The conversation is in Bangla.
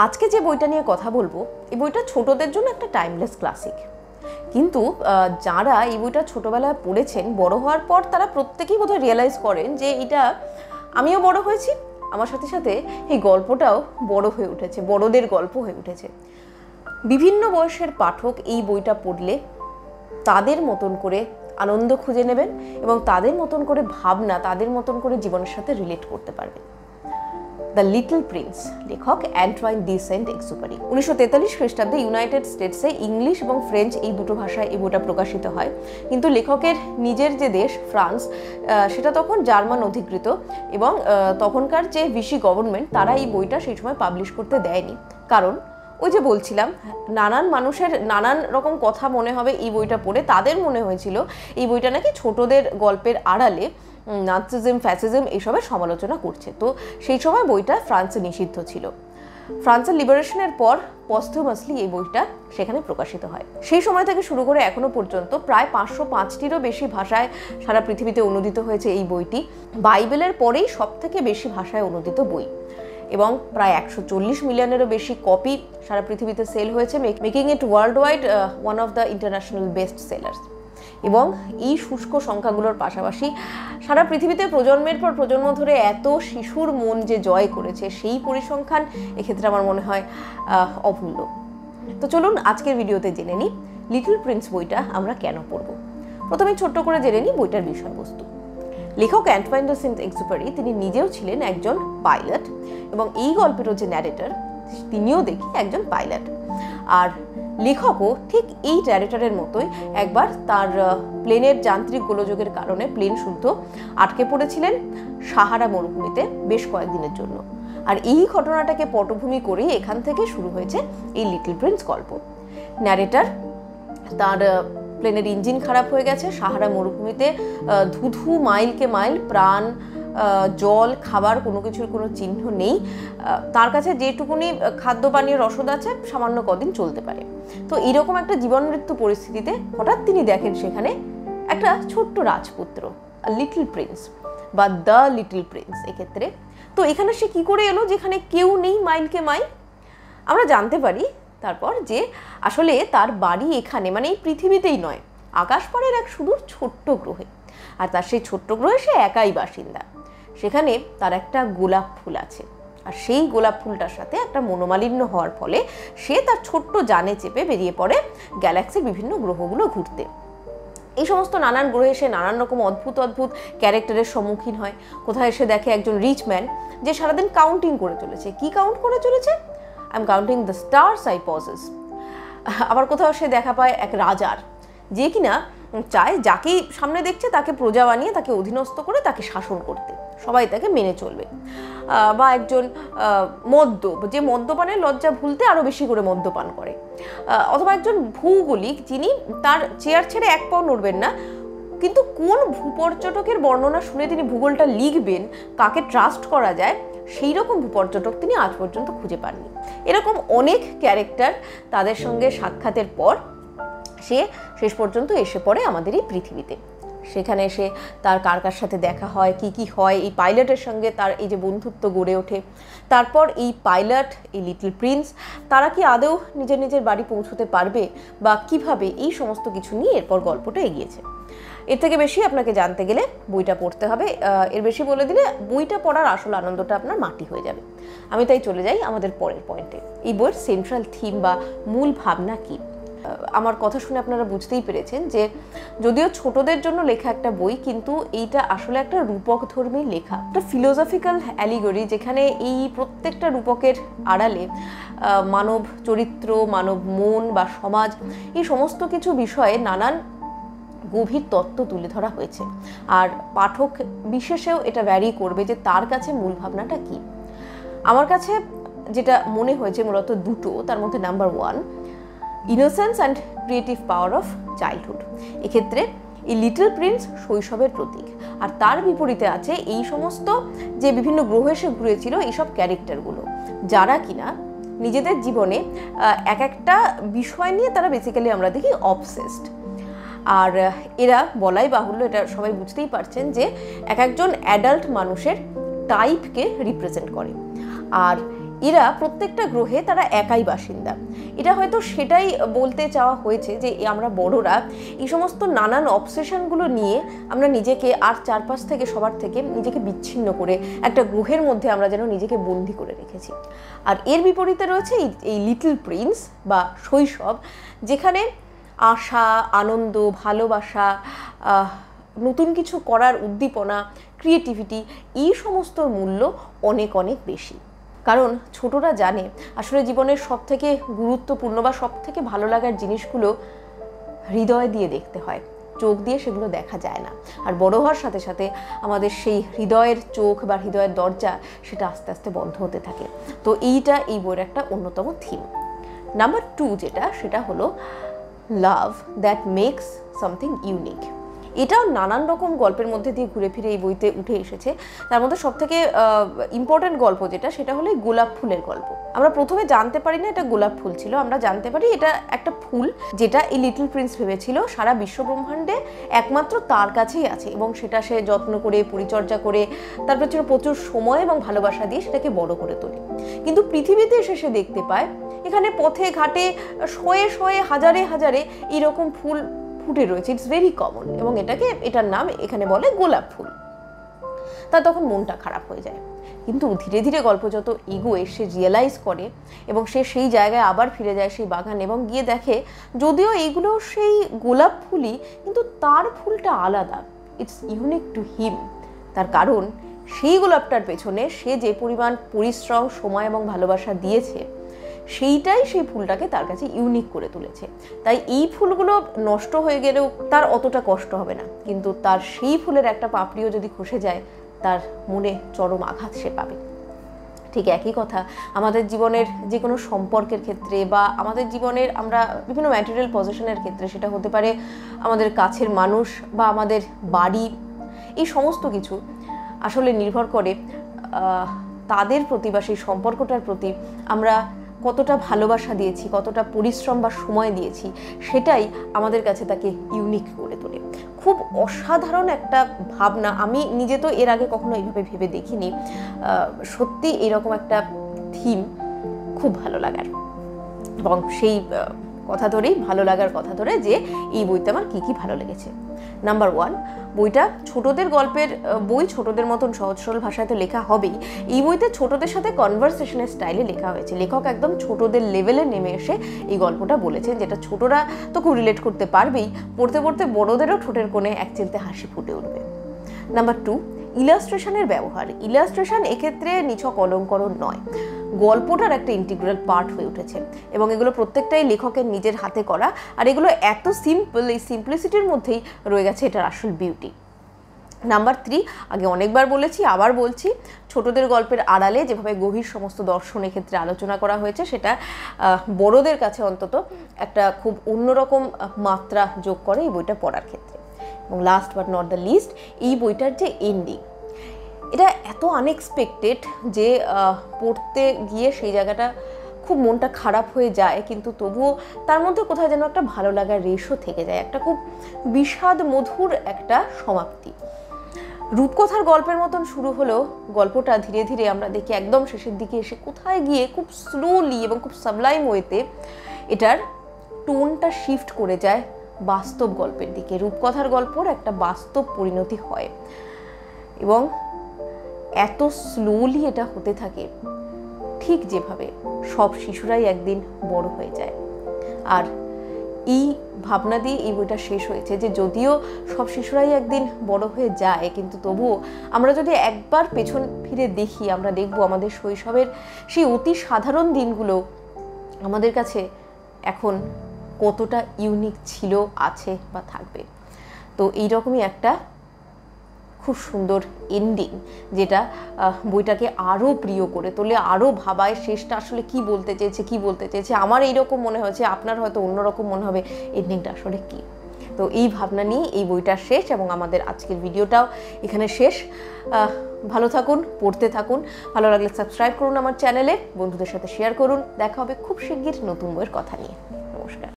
আজকে যে বইটা নিয়ে কথা বলবো, এই বইটা ছোটদের জন্য একটা টাইমলেস ক্লাসিক। কিন্তু যারা এই বইটা ছোটবেলায় পড়েছেন, বড় হওয়ার পর তারা প্রত্যেকেই বোধহয় রিয়েলাইজ করেন যে এটা আমিও বড় হয়েছি, আমার সাথে সাথে এই গল্পটাও বড় হয়ে উঠেছে, বড়দের গল্প হয়ে উঠেছে। বিভিন্ন বয়সের পাঠক এই বইটা পড়লে তাদের মতন করে আনন্দ খুঁজে নেবেন এবং তাদের মতন করে ভাবনা, তাদের মতন করে জীবনের সাথে রিলেট করতে পারবেন। দ্য লিটল প্রিন্স, লেখক অ্যান্টোয়াইন ডি সেন্ট এক্সুপেরি। 1943 খ্রিস্টাব্দে ইউনাইটেড স্টেটসে ইংলিশ এবং ফ্রেঞ্চ এই দুটো ভাষায় এই বইটা প্রকাশিত হয়। কিন্তু লেখকের নিজের যে দেশ ফ্রান্স, সেটা তখন জার্মান অধিকৃত এবং তখনকার যে ভিসি গভর্নমেন্ট তারা এই বইটা সেই সময় পাবলিশ করতে দেয়নি। কারণ ওই যে বলছিলাম, নানান মানুষের নানান রকম কথা মনে হবে এই বইটা পড়ে। তাদের মনে হয়েছিল এই বইটা নাকি ছোটদের গল্পের আড়ালে নাৎসিজম, ফ্যাসিজম এসবের সমালোচনা করছে। তো সেই সময় বইটা ফ্রান্সে নিষিদ্ধ ছিল। ফ্রান্সের লিবারেশনের পর পস্থুমাসলি এই বইটা সেখানে প্রকাশিত হয়। সেই সময় থেকে শুরু করে এখনো পর্যন্ত প্রায় 505টিরও বেশি ভাষায় সারা পৃথিবীতে অনুদিত হয়েছে এই বইটি। বাইবেলের পরেই সব থেকে বেশি ভাষায় অনুদিত বই এবং প্রায় 140 মিলিয়নেরও বেশি কপি সারা পৃথিবীতে সেল হয়েছে, making it world wide one of the international best sellers. এবং এই শুষ্ক সংখ্যাগুলোর পাশাপাশি সারা পৃথিবীতে প্রজন্মের পর প্রজন্ম ধরে এত শিশুর মন যে জয় করেছে, সেই পরিসংখ্যান এক্ষেত্রে আমার মনে হয় অমূল্য। তো চলুন আজকের ভিডিওতে জেনে নিই লিটল প্রিন্স বইটা আমরা কেন পড়ব। প্রথমে ছোট্ট করে জেনে নিই বইটার বিষয়বস্তু। লেখক অ্যান্টোয়াইন ডি সেন্ট এক্সুপেরি তিনি নিজেও ছিলেন একজন পাইলট এবং এই গল্পেরও যে ন্যারেটর তিনিও দেখি একজন পাইলট। আর লেখকও ঠিক এই ন্যারেটরের মতোই একবার তার প্লেনের যান্ত্রিক গোলযোগের কারণে প্লেন শুদ্ধ আটকে পড়েছিলেন সাহারা মরুভূমিতে বেশ কয়েকদিনের জন্য। আর এই ঘটনাটাকে পটভূমি করেই এখান থেকে শুরু হয়েছে এই লিটল প্রিন্স গল্প। ন্যারেটর তার প্লেনের ইঞ্জিন খারাপ হয়ে গেছে, সাহারা মরুভূমিতে ধুধু মাইলকে মাইল, প্রাণ, জল, খাবার কোনো কিছুর কোনো চিহ্ন নেই। তার কাছে যেটুকুনি খাদ্য পানীয় রসদ আছে সামান্য কদিন চলতে পারে। তো এরকম একটা জীবন মৃত্যু পরিস্থিতিতে হঠাৎ তিনি দেখেন সেখানে একটা ছোট্ট রাজপুত্র, লিটল প্রিন্স বা দ্য লিটল প্রিন্স এক্ষেত্রে। তো এখানে সে কি করে এলো যেখানে কেউ নেই মাইলকে মাইল? আমরা জানতে পারি তারপর যে আসলে তার বাড়ি এখানে, মানে এই পৃথিবীতেই নয়, আকাশপাড়ের এক সুদূর ছোট্ট গ্রহে। আর তার সেই ছোট্ট গ্রহে সে একাই বাসিন্দা। সেখানে তার একটা গোলাপ ফুল আছে, আর সেই গোলাপ ফুলটার সাথে একটা মনোমালিন্য হওয়ার ফলে সে তার ছোট্ট যানে চেপে বেরিয়ে পড়ে গ্যালাক্সির বিভিন্ন গ্রহগুলো ঘুরতে। এই সমস্ত নানান গ্রহে সে নানান রকম অদ্ভুত অদ্ভুত ক্যারেক্টারের সম্মুখীন হয়। কোথায় এসে দেখে একজন রিচ ম্যান যে সারাদিন কাউন্টিং করে চলেছে। কি কাউন্ট করে চলেছে? I am counting the stars I possess. আবার কোথাও সে দেখা পায় এক রাজার, যে কিনা চায় যাকেই সামনে দেখছে তাকে প্রজা বানিয়ে, তাকে অধীনস্থ করে তাকে শাসন করতে, সবাই তাকে মেনে চলবে। বা একজন মদ্যপ, যে মদ্যপানের লজ্জা ভুলতে আরও বেশি করে মদ্যপান করে। অথবা একজন ভূগোলিক, যিনি তার চেয়ার ছেড়ে এক পাও নড়বেন না, কিন্তু কোন ভূপর্যটকের বর্ণনা শুনে তিনি ভূগোলটা লিখবেন, কাকে ট্রাস্ট করা যায়, সেই রকম ভূপর্যটক তিনি আজ পর্যন্ত খুঁজে পাননি। এরকম অনেক ক্যারেক্টার, তাদের সঙ্গে সাক্ষাতের পর সে শেষ পর্যন্ত এসে পড়ে আমাদের এই পৃথিবীতে। সেখানে এসে তার কার কার সাথে দেখা হয়, কি কি হয়, এই পাইলটের সঙ্গে তার এই যে বন্ধুত্ব গড়ে ওঠে। তারপর এই পাইলট, এই লিটল প্রিন্স, তারা কি আদৌ নিজের নিজের বাড়ি পৌঁছতে পারবে বা কিভাবে, এই সমস্ত কিছু নিয়ে এরপর গল্পটা এগিয়েছে। এর থেকে বেশি আপনাকে জানতে গেলে বইটা পড়তে হবে। এর বেশি বলে দিলে বইটা পড়ার আসল আনন্দটা আপনার মাটি হয়ে যাবে। আমি তাই চলে যাই আমাদের পরের পয়েন্টে। এই বইয়ের সেন্ট্রাল থিম বা মূল ভাবনা কি? আমার কথা শুনে আপনারা বুঝতেই পেরেছেন যে যদিও ছোটদের জন্য লেখা একটা বই, কিন্তু এইটা আসলে একটা রূপকধর্মী লেখা, একটা ফিলোসফিক্যাল অ্যালিগরি, যেখানে এই প্রত্যেকটা রূপকের আড়ালে মানব চরিত্র, মানব মন বা সমাজ, এই সমস্ত কিছু বিষয়ে নানান গভীর তত্ত্ব তুলে ধরা হয়েছে। আর পাঠক বিশেষেও এটা ভ্যারি করবে যে তার কাছে মূল ভাবনাটা কি। আমার কাছে যেটা মনে হয়েছে মূলত দুটো, তার মধ্যে number 1, innocence and creative power of childhood. এক্ষেত্রে এই লিটল প্রিন্স শৈশবের প্রতীক, আর তার বিপরীতে আছে এই সমস্ত যে বিভিন্ন গ্রহে সে ঘুরেছিল এইসব ক্যারেক্টারগুলো, যারা কিনা নিজেদের জীবনে এক একটা বিষয় নিয়ে তারা বেসিক্যালি আমরা দেখি অবসেসড। আর এরা বলাই বাহুল্য, এটা সবাই বুঝতেই পারছেন যে এক একজন অ্যাডাল্ট মানুষের টাইপকে রিপ্রেজেন্ট করে। আর এরা প্রত্যেকটা গ্রহে তারা একাই বাসিন্দা। এটা হয়তো সেটাই বলতে চাওয়া হয়েছে যে আমরা বড়রা এই সমস্ত নানান অবসেশনগুলো নিয়ে আমরা নিজেকে আর চারপাশ থেকে সবার থেকে নিজেকে বিচ্ছিন্ন করে একটা গ্রহের মধ্যে আমরা যেন নিজেকে বন্দি করে রেখেছি। আর এর বিপরীতে রয়েছে এই লিটল প্রিন্স বা শৈশব, যেখানে আশা, আনন্দ, ভালোবাসা, নতুন কিছু করার উদ্দীপনা, ক্রিয়েটিভিটি, এই সমস্তর মূল্য অনেক অনেক বেশি। কারণ ছোটরা জানে আসলে জীবনের সবথেকে গুরুত্বপূর্ণ বা সবথেকে ভালো লাগার জিনিসগুলো হৃদয় দিয়ে দেখতে হয়, চোখ দিয়ে সেগুলো দেখা যায় না। আর বড় হওয়ার সাথে সাথে আমাদের সেই হৃদয়ের চোখ বা হৃদয়ের দরজা সেটা আস্তে আস্তে বন্ধ হতে থাকে। তো এইটা এই বইয়ের একটা অন্যতম থিম। নাম্বার 2 যেটা, সেটা হলো love that makes something unique. এটাও নানান রকম গল্পের মধ্যে দিয়ে ঘুরে ফিরে এই বইতে উঠে এসেছে। তার মধ্যে সবথেকে ইম্পর্টেন্ট গল্প যেটা, সেটা হলো গোলাপ ফুলের গল্প। আমরা প্রথমে জানতে পারি না এটা গোলাপ ফুল ছিল, আমরা জানতে পারি এটা একটা ফুল যেটা এই লিটল প্রিন্স ভেবেছিল সারা বিশ্ব ব্রহ্মাণ্ডে একমাত্র তার কাছেই আছে, এবং সেটা সে যত্ন করে পরিচর্যা করে তার পেছনে প্রচুর সময় এবং ভালোবাসা দিয়ে সেটাকে বড় করে তোলে। কিন্তু পৃথিবীতে এসে সে দেখতে পায় এখানে পথে ঘাটে শয়ে শয়ে হাজারে হাজারে এইরকম ফুল ফুটে রয়েছে, ইটস ভেরি কমন, এবং এটার নাম এখানে বলে গোলাপ ফুল। তার তখন মনটা খারাপ হয়ে যায়। কিন্তু ধীরে ধীরে গল্প যত এগোয় সে রিয়েলাইজ করে এবং সে সেই জায়গায় আবার ফিরে যায়, সেই বাগান, এবং গিয়ে দেখে যদিও এইগুলো সেই গোলাপ ফুলই, কিন্তু তার ফুলটা আলাদা, ইটস ইউনিক টু হিম। তার কারণ সেই গোলাপটার পেছনে সে যে পরিমাণ পরিশ্রম, সময় এবং ভালোবাসা দিয়েছে, সেইটাই সেই ফুলটাকে তার কাছে ইউনিক করে তুলেছে। তাই এই ফুলগুলো নষ্ট হয়ে গেলেও তার অতটা কষ্ট হবে না, কিন্তু তার সেই ফুলের একটা পাপড়িও যদি খসে যায় তার মনে চরম আঘাত সে পাবে। ঠিক একই কথা আমাদের জীবনের যে কোনো সম্পর্কের ক্ষেত্রে বা আমাদের জীবনের আমরা বিভিন্ন ম্যাটেরিয়াল পজিশনের ক্ষেত্রে, সেটা হতে পারে আমাদের কাছের মানুষ বা আমাদের বাড়ি, এই সমস্ত কিছু আসলে নির্ভর করে তাদের প্রতি বা সেই সম্পর্কটার প্রতি আমরা কতটা ভালোবাসা দিয়েছি, কতটা পরিশ্রম বা সময় দিয়েছি, সেটাই আমাদের কাছে তাকে ইউনিক করে তোলে। খুব অসাধারণ একটা ভাবনা। আমি নিজে তো এর আগে কখনো এইভাবে ভেবে দেখিনি। সত্যি এরকম একটা থিম খুব ভালো লাগার, এবং সেই কথা ধরেই ভালো লাগার কথা ধরে যে এই বইতে আমার কী কী ভালো লেগেছে। নাম্বার 1, বইটা ছোটদের গল্পের বই, ছোটদের মতন সহজ সরল ভাষায় তো লেখা হবেই। এই বইতে ছোটদের সাথে কনভারসেশনের স্টাইলে লেখা হয়েছে। লেখক একদম ছোটদের লেভেলে নেমে এসে এই গল্পটা বলেছেন, যেটা ছোটরা তো খুব রিলেট করতে পারবেই, পড়তে পড়তে বড়দেরও ঠোঁটের কোণে একচিলতে হাসি ফুটে উঠবে। নাম্বার 2, ইলাস্ট্রেশনের ব্যবহার। ইলাস্ট্রেশন এক্ষেত্রে নিছক অলঙ্করণ নয়, গল্পটার একটা ইন্টিগ্রাল পার্ট হয়ে উঠেছে, এবং এগুলো প্রত্যেকটাই লেখকের নিজের হাতে করা। আর এগুলো এত সিম্পল, এই সিম্পলিসিটির মধ্যেই রয়ে গেছে এটার আসল বিউটি। নাম্বার 3, আগে অনেকবার বলেছি, আবার বলছি, ছোটদের গল্পের আড়ালে যেভাবে গভীর সমস্ত দর্শন এক্ষেত্রে আলোচনা করা হয়েছে, সেটা বড়দের কাছে অন্তত একটা খুব অন্যরকম মাত্রা যোগ করে এই বইটা পড়ার ক্ষেত্রে। এবং last but not the least, এই বইটার যে এন্ডিং, এটা এত আনএক্সপেক্টেড যে পড়তে গিয়ে সেই জায়গাটা খুব মনটা খারাপ হয়ে যায়, কিন্তু তবুও তার মধ্যে কোথায় যেন একটা ভালো লাগার রেশও থেকে যায়, একটা খুব বিষাদ মধুর একটা সমাপ্তি। রূপকথার গল্পের মতন শুরু হলেও গল্পটা ধীরে ধীরে আমরা দেখি একদম শেষের দিকে এসে কোথায় গিয়ে খুব স্লোলি এবং খুব সাবলাইম ওয়েতে এটার টোনটা শিফট করে যায় বাস্তব গল্পের দিকে। রূপকথার গল্পর একটা বাস্তব পরিণতি হয়, এবং এত স্লোলি এটা হতে থাকে, ঠিক যেভাবে সব শিশুরাই একদিন বড় হয়ে যায়। আর এই ভাবনা দিয়ে এই বইটা শেষ হয়েছে যে যদিও সব শিশুরাই একদিন বড় হয়ে যায়, কিন্তু তবুও আমরা যদি একবার পেছন ফিরে দেখি, আমরা দেখব আমাদের শৈশবের সেই অতি সাধারণ দিনগুলো আমাদের কাছে এখন কতটা ইউনিক ছিল, আছে বা থাকবে। তো এইরকমই একটা খুব সুন্দর এন্ডিং, যেটা বইটাকে আরও প্রিয় করে তোলে, আরও ভাবায় শেষটা আসলে কি বলতে চেয়েছে। আমার এইরকম মনে হয়েছে, আপনার হয়তো অন্যরকম মনে হবে এন্ডিংটা আসলে কি। তো এই ভাবনা নিয়ে এই বইটা শেষ, এবং আমাদের আজকের ভিডিওটাও এখানে শেষ। ভালো থাকুন, পড়তে থাকুন, ভালো লাগলে সাবস্ক্রাইব করুন আমার চ্যানেলে, বন্ধুদের সাথে শেয়ার করুন। দেখা হবে খুব শিগগির নতুন বইয়ের কথা নিয়ে। নমস্কার।